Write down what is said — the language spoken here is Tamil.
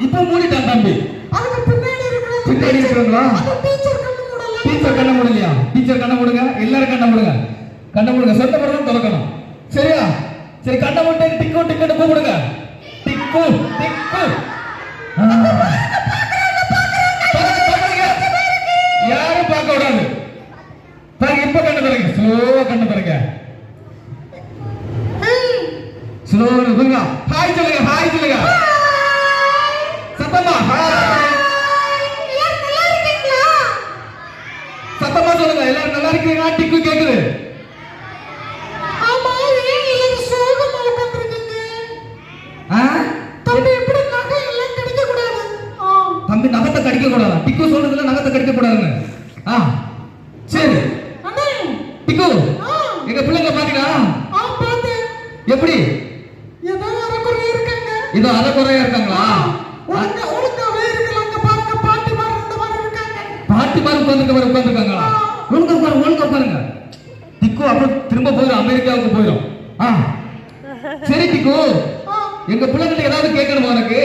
இப்போ மூடிட்டான் தம்பி. அதுக்கு பின்னாடி பின்னாடி இருக்கிறாங்களா? டீச்சர் கண்ணு மூடல. டீச்சர் கண்ண மூடலையா? டீச்சர் கண்ண மூடுங்க, எல்லாரும் கண்ண மூடுங்க. கண்ண மூடுங்க, சொந்த படம் திறக்கணும். சரியா? சரி, கண்ண மூட்டு டிக்கு டிக்குன்னு கூப்பிடுங்க. டிக்கு டிக்கு. யாரும் பார்க்க விடாது. பாருங்க, இப்ப கண்ண திறங்க. ஸ்லோவா கண்ண திறங்க. ஸ்லோவா சொல்லுங்க. ஹாய் சொல்லுங்க, ஹாய் சொல்லுங்க. சத்தமா ஹாய். சத்தமா சொல்லுங்க, எல்லாரும் நல்லா இருக்கீங்களா? டிக்கு கேக்குது. ஆமா, ஏன் இது சோகமா உட்கார்ந்திருக்கீங்க? தம்பி எப்படி நகை எல்லாம் கடிக்க கூடாது. தம்பி நகத்தை கடிக்க கூடாது. டிக்கு சொல்றதுல நகத்தை கடிக்க கூடாதுன்னு. சரி அண்ணே, டிக்கு எங்க பிள்ளைங்க பாத்தீங்களா? பார்த்தேன். எப்படி? ஏதோ அரைக்குறையா இருக்காங்க. இதோ அரைக்குறையா இருக்காங்களா? ஒழுங்காவே இருக்கலாங்க. பாருங்க, பாட்டி மாதிரி இந்த மாதிரி இருக்காங்க. பாட்டி மாதிரி உட்கார்ந்துருக்காங்களா? ஒழுங்கா உட்காருங்க. டிக்கு அப்புறம் திரும்ப போயிடும், அமெரிக்காவுக்கு போயிடும். சரி டிக்கு, எங்க பிள்ளைகிட்ட ஏதாவது கேட்கணுமா உனக்கு?